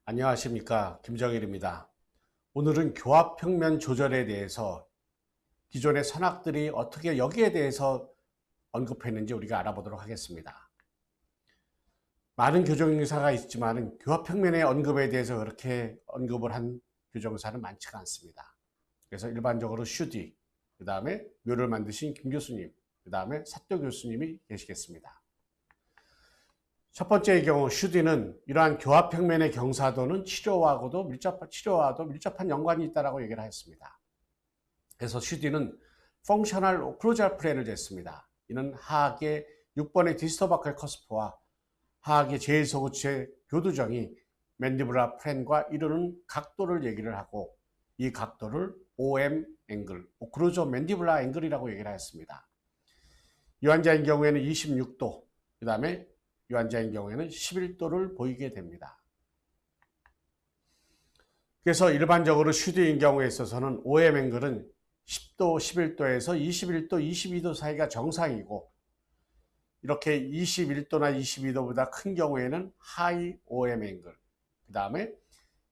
안녕하십니까, 김정일입니다. 오늘은 교합평면 조절에 대해서 기존의 선학들이 어떻게 여기에 대해서 언급했는지 우리가 알아보도록 하겠습니다. 많은 교정의사가 있지만 교합평면의 언급에 대해서 그렇게 언급을 한 교정의사는 많지가 않습니다. 그래서 일반적으로 슈디, 그 다음에 묘를 만드신 김 교수님, 그 다음에 사토 교수님이 계시겠습니다. 첫 번째의 경우 슈디는 이러한 교합평면의 경사도는 치료와도 밀접한 연관이 있다고 얘기를 했습니다. 그래서 슈디는 펑셔널 오클루잘 플랜을 냈습니다. 이는 하악의 6번의 디스토바클 커스프와 하악의 제1소구체 교두정이 맨디블라 플랜과 이루는 각도를 얘기를 하고 이 각도를 OM 앵글, 오클루저 맨디블라 앵글이라고 얘기를 했습니다. 이 환자인 경우에는 26도, 그 다음에 이 환자인 경우에는 11도를 보이게 됩니다. 그래서 일반적으로 슈디인 경우에 있어서는 OM 앵글은 10도, 11도에서 21도, 22도 사이가 정상이고 이렇게 21도나 22도보다 큰 경우에는 하이 OM 앵글, 그 다음에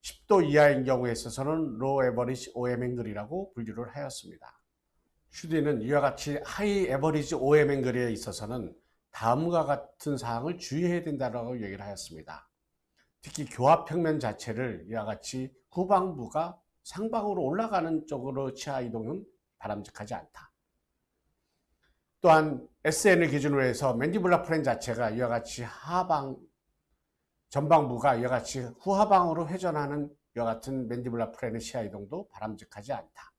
10도 이하인 경우에 있어서는 로우 에버리지 OM 앵글이라고 분류를 하였습니다. 슈디는 이와 같이 하이 에버리지 OM 앵글에 있어서는 다음과 같은 사항을 주의해야 된다고 얘기를 하였습니다. 특히 교합평면 자체를 이와 같이 후방부가 상방으로 올라가는 쪽으로 치아 이동은 바람직하지 않다. 또한 SN을 기준으로 해서 맨디블라 플랜 자체가 이와 같이 전방부가 이와 같이 후하방으로 회전하는 이와 같은 맨디블라 플랜의 치아 이동도 바람직하지 않다.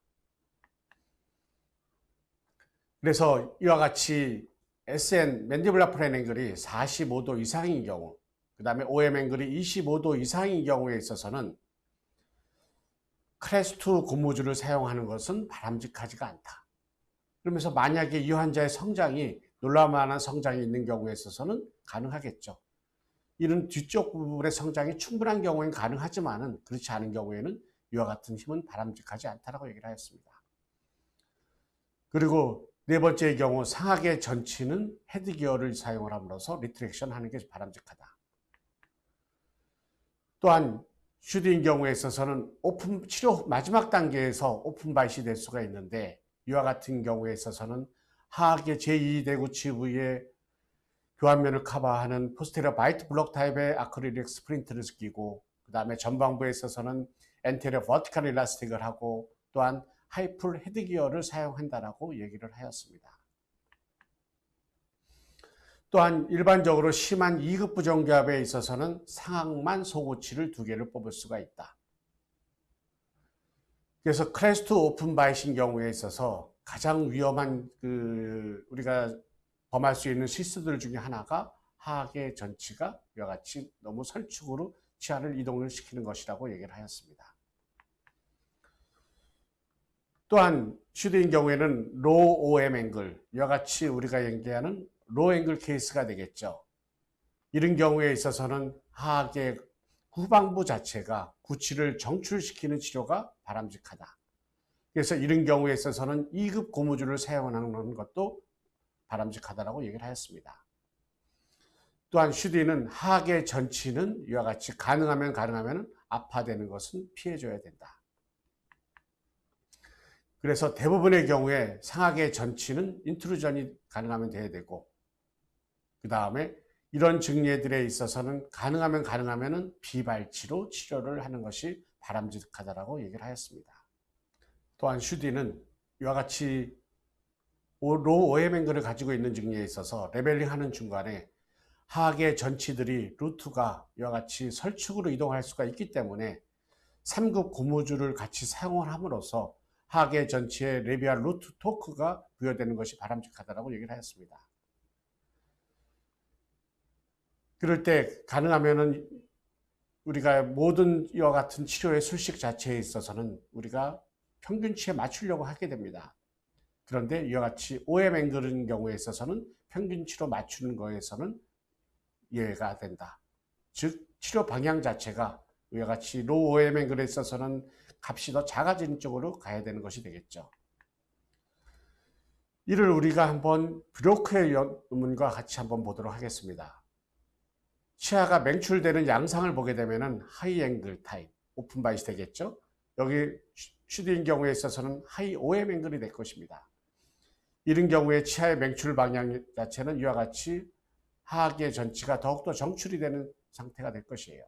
그래서 이와 같이 SN 맨디블라 플랜 앵글이 45도 이상인 경우, 그 다음에 OM 앵글이 25도 이상인 경우에 있어서는 클래스 2 고무줄을 사용하는 것은 바람직하지가 않다. 그러면서 만약에 이 환자의 성장이 놀랄만한 성장이 있는 경우에 있어서는 가능하겠죠. 이런 뒤쪽 부분의 성장이 충분한 경우에는 가능하지만 그렇지 않은 경우에는 이와 같은 힘은 바람직하지 않다라고 얘기를 하였습니다. 그리고 네 번째의 경우 상악의 전치는 헤드기어를 사용을 함으로써 리트렉션 하는 게 바람직하다. 또한 슈디인 경우에 있어서는 치료 마지막 단계에서 오픈 바이시 될 수가 있는데 이와 같은 경우에 있어서는 하악의 제2대구치 부위의 교환면을 커버하는 포스테리어 바이트 블록 타입의 아크릴릭 스프린트를 끼고 그 다음에 전방부에 있어서는 엔테리어 버티컬 일라스틱을 하고 또한 하이풀 헤드기어를 사용한다라고 얘기를 하였습니다. 또한 일반적으로 심한 2급 부정교합에 있어서는 상악만 소고치를 2개를 뽑을 수가 있다. 그래서 클래스 2 오픈 바이신 경우에 있어서 가장 위험한 우리가 범할 수 있는 실수들 중에 하나가 하악의 전치가 이와 같이 너무 설축으로 치아를 이동을 시키는 것이라고 얘기를 하였습니다. 또한 슈디인 경우에는 로우 OM 앵글, 이와 같이 우리가 얘기하는 로우 앵글 케이스가 되겠죠. 이런 경우에 있어서는 하악의 후방부 자체가 구치를 정출시키는 치료가 바람직하다. 그래서 이런 경우에 있어서는 2급 고무줄을 사용하는 것도 바람직하다라고 얘기를 하였습니다. 또한 슈디는 하악의 전치는 이와 같이 가능하면 아파되는 것은 피해줘야 된다. 그래서 대부분의 경우에 상악의 전치는 인트루전이 가능하면 돼야 되고 그 다음에 이런 증례들에 있어서는 가능하면 비발치로 치료를 하는 것이 바람직하다라고 얘기를 하였습니다. 또한 슈디는 이와 같이 로우 OM 앵글을 가지고 있는 증례에 있어서 레벨링 하는 중간에 하악의 전치들이 루트가 이와 같이 설축으로 이동할 수가 있기 때문에 3급 고무줄을 같이 사용을 함으로써 하악의 전치의 레비알 루트 토크가 부여되는 것이 바람직하다고 얘기를 하였습니다. 그럴 때 가능하면은 우리가 모든 이와 같은 치료의 술식 자체에 있어서는 우리가 평균치에 맞추려고 하게 됩니다. 그런데 이와 같이 OM 앵글인 경우에 있어서는 평균치로 맞추는 거에서는 이해가 된다. 즉 치료 방향 자체가 이와 같이 로우 OM 앵글에 있어서는 값이 더 작아지는 쪽으로 가야 되는 것이 되겠죠. 이를 우리가 한번 브로크의 논문과 같이 한번 보도록 하겠습니다. 치아가 맹출되는 양상을 보게 되면은 하이 앵글 타입, 오픈 바이스 되겠죠. 여기 슈디인 경우에 있어서는 하이 OM 앵글이 될 것입니다. 이런 경우에 치아의 맹출 방향 자체는 이와 같이 하악의 전치가 더욱더 정출이 되는 상태가 될 것이에요.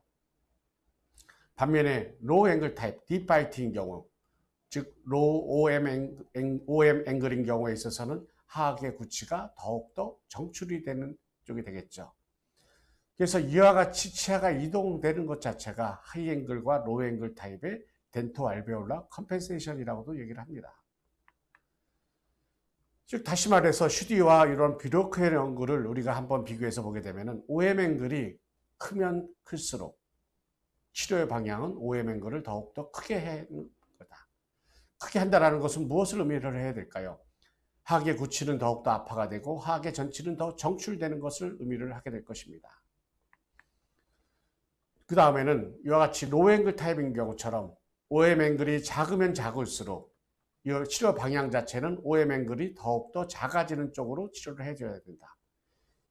반면에 로우 앵글 타입, 딥바이트인 경우, 즉 로우 OM 앵글인 경우에 있어서는 하악의 구치가 더욱더 정출이 되는 쪽이 되겠죠. 그래서 이와 같이 치아가 이동되는 것 자체가 하이 앵글과 로우 앵글 타입의 덴토 알베올라 컴펜세이션이라고도 얘기를 합니다. 즉 다시 말해서 슈디와 이런 비로크의 앵글을 우리가 한번 비교해서 보게 되면 OM 앵글이 크면 클수록 치료의 방향은 OM 앵글을 더욱더 크게 하는 거다. 크게 한다는 것은 무엇을 의미를 해야 될까요? 하악의 구치는 더욱더 아파가 되고 하악의 전치는 더 정출되는 것을 의미를 하게 될 것입니다. 그 다음에는 이와 같이 로우 앵글 타입인 경우처럼 OM 앵글이 작으면 작을수록 이 치료 방향 자체는 OM 앵글이 더욱더 작아지는 쪽으로 치료를 해줘야 된다.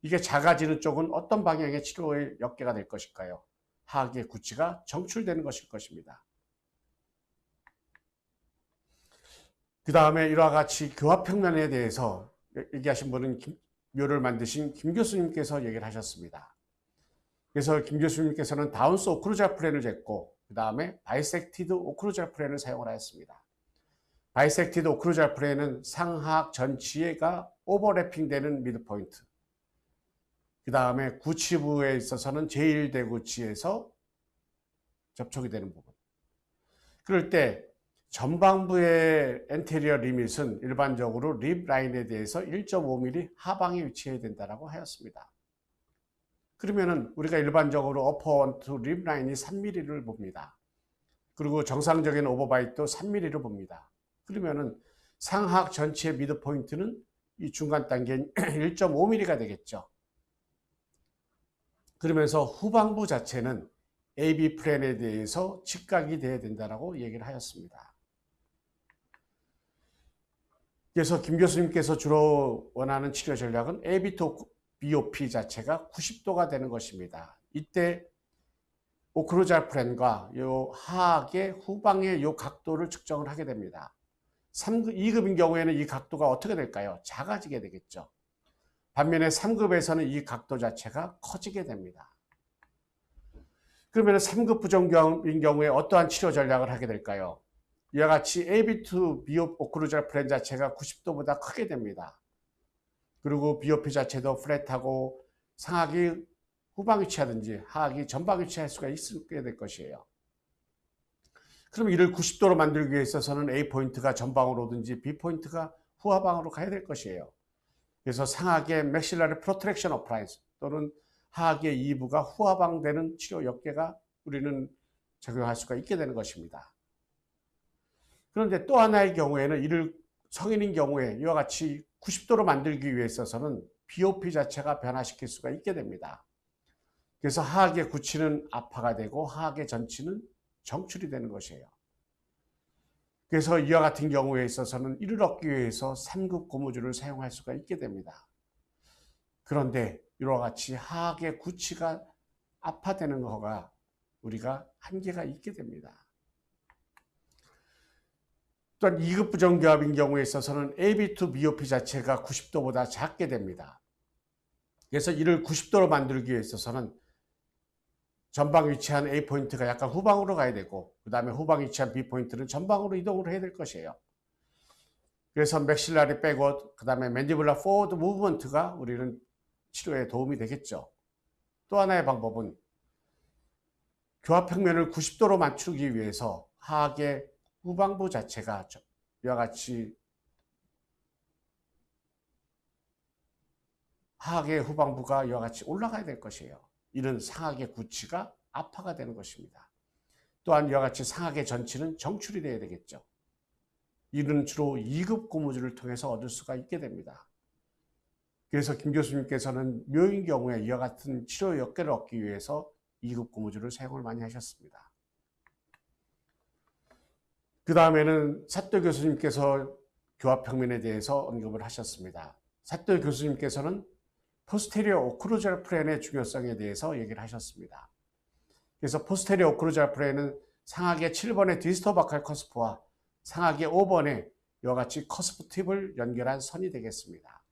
이게 작아지는 쪽은 어떤 방향의 치료의 역계가 될 것일까요? 하악의 구치가 정출되는 것일 것입니다. 그 다음에 이와 같이 교합평면에 대해서 얘기하신 분은 묘를 만드신 김 교수님께서 얘기를 하셨습니다. 그래서 김 교수님께서는 다운스 오클루잘 플랜을 쟀고 그 다음에 바이섹티드 오클루잘 플랜을 사용을 하였습니다. 바이섹티드 오클루잘 플랜은 상하악 전치가 오버래핑 되는 미드포인트, 그 다음에 구치부에 있어서는 제1대구치에서 접촉이 되는 부분. 그럴 때 전방부의 엔테리어 리밋은 일반적으로 립 라인에 대해서 1.5mm 하방에 위치해야 된다고 하였습니다. 그러면은 우리가 일반적으로 어퍼 원투 립 라인이 3mm를 봅니다. 그리고 정상적인 오버바이트도 3mm를 봅니다. 그러면은 상하악 전체의 미드 포인트는 이 중간 단계인 1.5mm가 되겠죠. 그러면서 후방부 자체는 AB 플랜에 대해서 직각이 돼야 된다고 얘기를 하였습니다. 그래서 김 교수님께서 주로 원하는 치료 전략은 AB to BOP 자체가 90도가 되는 것입니다. 이때 오클루잘 플랜과 요 하악의 후방의 요 각도를 측정을 하게 됩니다. 2급인 경우에는 이 각도가 어떻게 될까요? 작아지게 되겠죠. 반면에 3급에서는 이 각도 자체가 커지게 됩니다. 그러면 3급 부정경인 경우에 어떠한 치료 전략을 하게 될까요? 이와 같이 AB2 비옵 오클루잘 플랜 자체가 90도보다 크게 됩니다. 그리고 BOP 자체도 플랫하고 상하악이 후방 위치하든지 하악이 전방 위치할 수가 있게 될 것이에요. 그럼 이를 90도로 만들기 위해 있어서는 A 포인트가 전방으로 오든지 B 포인트가 후하방으로 가야 될 것이에요. 그래서 상하악의 맥실라리 프로트랙션 어플라이언스 또는 하악의 2부가 후하방 되는 치료 역계가 우리는 적용할 수가 있게 되는 것입니다. 그런데 또 하나의 경우에는 이를 성인인 경우에 이와 같이 90도로 만들기 위해 있어서는 BOP 자체가 변화시킬 수가 있게 됩니다. 그래서 하악의 구치는 아파가 되고 하악의 전치는 정출이 되는 것이에요. 그래서 이와 같은 경우에 있어서는 이를 얻기 위해서 3급 고무줄을 사용할 수가 있게 됩니다. 그런데 이와 같이 하악의 구치가 아파되는 거가 우리가 한계가 있게 됩니다. 또한 2급 부정교합인 경우에 있어서는 AB to BOP 자체가 90도보다 작게 됩니다. 그래서 이를 90도로 만들기 위해 있어서는 전방 위치한 A 포인트가 약간 후방으로 가야 되고 그 다음에 후방 위치한 B 포인트는 전방으로 이동을 해야 될 것이에요. 그래서 맥실라리 백워드, 그 다음에 맨디블라 포워드 무브먼트가 우리는 치료에 도움이 되겠죠. 또 하나의 방법은 교합평면을 90도로 맞추기 위해서 하악의 후방부 자체가 이와 같이 하악의 후방부가 이와 같이 올라가야 될 것이에요. 이런 상하악의 구치가 아파가 되는 것입니다. 또한 이와 같이 상하악의 전치는 정출이 되어야 되겠죠. 이는 주로 2급 고무줄을 통해서 얻을 수가 있게 됩니다. 그래서 김 교수님께서는 묘인 경우에 이와 같은 치료 역계를 얻기 위해서 2급 고무줄을 사용을 많이 하셨습니다. 그 다음에는 사토 교수님께서 교합평면에 대해서 언급을 하셨습니다. 사토 교수님께서는 포스테리어 오클루잘 플랜의 중요성에 대해서 얘기를 하셨습니다. 그래서 포스테리어 오클루잘 플랜은 상하계 7번의 디스토바칼 커스프와 상하계 5번의 이와 같이 커스프 팁을 연결한 선이 되겠습니다.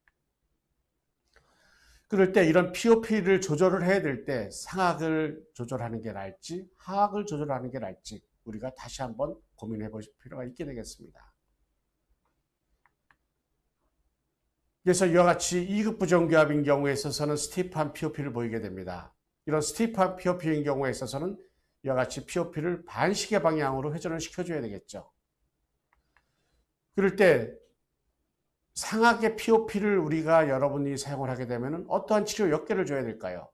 그럴 때 이런 POP를 조절을 해야 될 때 상악을 조절하는 게 나을지 하악을 조절하는 게 나을지 우리가 다시 한번 고민해 보실 필요가 있게 되겠습니다. 그래서 이와 같이 2급 부정교합인 경우에 있어서는 스티프한 POP를 보이게 됩니다. 이런 스티프한 POP인 경우에 있어서는 이와 같이 POP를 반시계 방향으로 회전을 시켜줘야 되겠죠. 그럴 때 상악의 POP를 우리가 여러분이 사용을 하게 되면 어떠한 치료 몇 개를 줘야 될까요?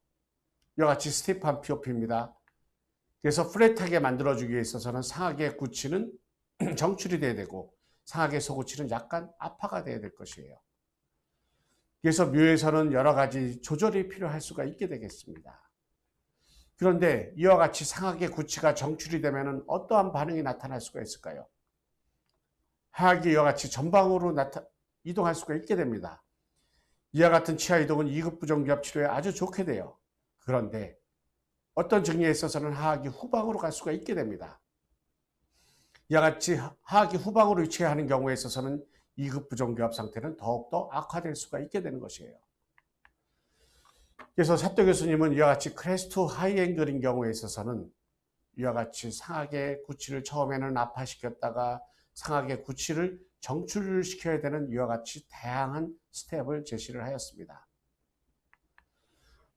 이와 같이 스티프한 POP입니다. 그래서 플랫하게 만들어주기 위해 있어서는 상악의 구치는 정출이 돼야 되고 상악의 소구치는 약간 압화가 돼야 될 것이에요. 그래서 묘에서는 여러 가지 조절이 필요할 수가 있게 되겠습니다. 그런데 이와 같이 상악의 구치가 정출이 되면 어떠한 반응이 나타날 수가 있을까요? 하악이 이와 같이 전방으로 이동할 수가 있게 됩니다. 이와 같은 치아 이동은 2급 부정교합 치료에 아주 좋게 돼요. 그런데 어떤 증리에 있어서는 하악이 후방으로 갈 수가 있게 됩니다. 이와 같이 하악이 후방으로 위치하는 경우에 있어서는 2급 부정교합 상태는 더욱더 악화될 수가 있게 되는 것이에요. 그래서 사토 교수님은 이와 같이 크레스트 하이앵글인 경우에 있어서는 이와 같이 상악의 구치를 처음에는 압화시켰다가 상악의 구치를 정출시켜야 되는 이와 같이 다양한 스텝을 제시를 하였습니다.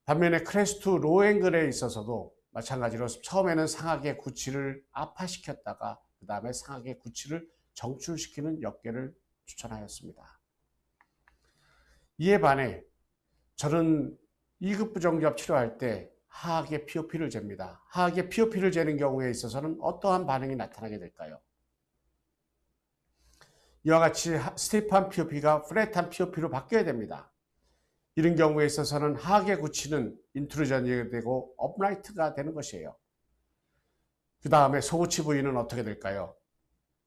반면에 크레스트 로앵글에 있어서도 마찬가지로 처음에는 상악의 구치를 압화시켰다가 그 다음에 상악의 구치를 정출시키는 역계를 추천하였습니다. 이에 반해 저는 2급 부정교합 치료할 때 하악의 POP를 잽니다. 하악의 POP를 재는 경우에 있어서는 어떠한 반응이 나타나게 될까요? 이와 같이 스티프한 POP가 플랫한 POP로 바뀌어야 됩니다. 이런 경우에 있어서는 하악의 구치는 인트루전이 되고 업라이트가 되는 것이에요. 그 다음에 소구치 부위는 어떻게 될까요?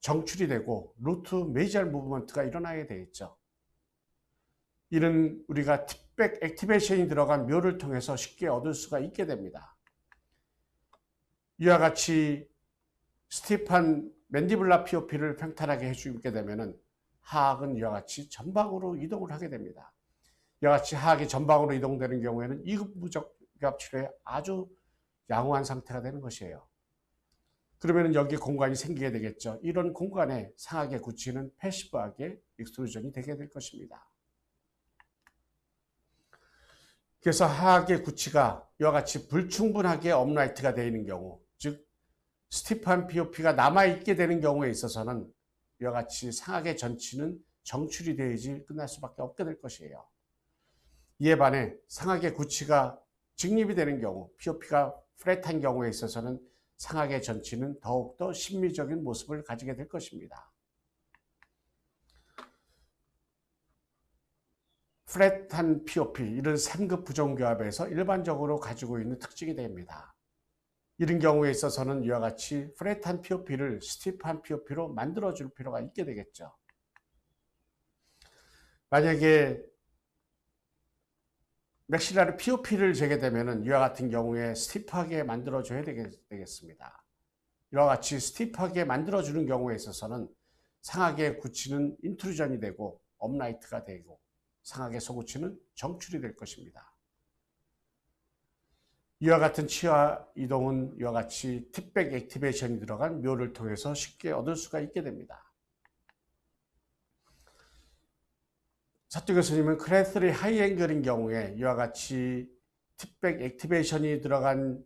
정출이 되고 루트 메이저얼 무브먼트가 일어나게 되겠죠. 이는 우리가 팁백 액티베이션이 들어간 묘를 통해서 쉽게 얻을 수가 있게 됩니다. 이와 같이 스티프한 맨디블라 POP를 평탄하게 해주게 되면 하악은 이와 같이 전방으로 이동을 하게 됩니다. 이와 같이 하악이 전방으로 이동되는 경우에는 2급 부정교합 치료에 아주 양호한 상태가 되는 것이에요. 그러면 여기 공간이 생기게 되겠죠. 이런 공간에 상악의 구치는 패시브하게 익스트루전이 되게 될 것입니다. 그래서 하악의 구치가 이와 같이 불충분하게 업라이트가 되어 있는 경우, 즉 스티프한 POP가 남아있게 되는 경우에 있어서는 이와 같이 상악의 전치는 정출이 되어야지 끝날 수밖에 없게 될 것이에요. 이에 반해 상악의 구치가 직립이 되는 경우, POP가 플랫한 경우에 있어서는 상악의 전치는 더욱더 심미적인 모습을 가지게 될 것입니다. 플랫한 POP, 이런 3급 부정교합에서 일반적으로 가지고 있는 특징이 됩니다. 이런 경우에 있어서는 이와 같이 플랫한 POP를 스티프한 POP로 만들어줄 필요가 있게 되겠죠. 만약에 맥실라르 POP를 재게 되면 이와 같은 경우에 스티프하게 만들어줘야 되겠습니다. 이와 같이 스티프하게 만들어주는 경우에 있어서는 상악의 구치는 인트루전이 되고 업라이트가 되고 상악의 소구치는 정출이 될 것입니다. 이와 같은 치아 이동은 이와 같이 팁백 액티베이션이 들어간 묘를 통해서 쉽게 얻을 수가 있게 됩니다. 사토 교수님은 크레스리 하이앵글인 경우에 이와 같이 팁백 액티베이션이 들어간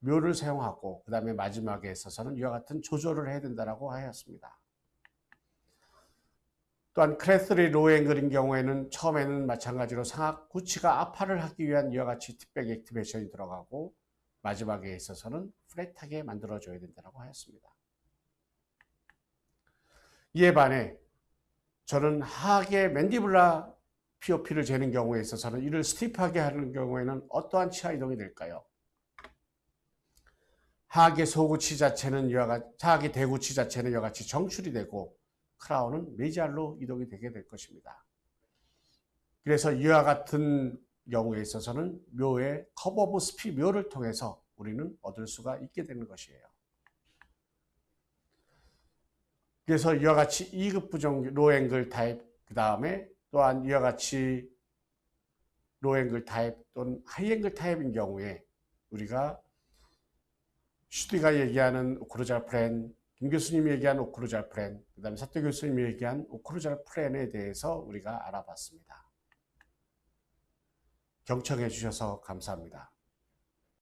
묘를 사용하고 그 다음에 마지막에 있어서는 이와 같은 조절을 해야 된다고 하였습니다. 또한 크레스리 로앵글인 경우에는 처음에는 마찬가지로 상악 구치가 압화를 하기 위한 이와 같이 팁백 액티베이션이 들어가고 마지막에 있어서는 플랫하게 만들어줘야 된다고 하였습니다. 이에 반해 저는 하악의 맨디블라 POP를 재는 경우에 있어서는 이를 스티프하게 하는 경우에는 어떠한 치아 이동이 될까요? 하악의 소구치 자체는 하악의 대구치 자체는 이와 같이 정출이 되고 크라운은 메이저알로 이동이 되게 될 것입니다. 그래서 이와 같은 경우에 있어서는 묘의 커브 오브 스피 묘를 통해서 우리는 얻을 수가 있게 되는 것이에요. 그래서 이와 같이 2급 부정 로앵글 타입, 그 다음에 또한 이와 같이 로앵글 타입 또는 하이앵글 타입인 경우에 우리가 슈디가 얘기하는 오크루잘 플랜, 김 교수님이 얘기한 오크루잘 플랜, 그 다음에 사토 교수님이 얘기한 오크루잘 플랜에 대해서 우리가 알아봤습니다. 경청해 주셔서 감사합니다.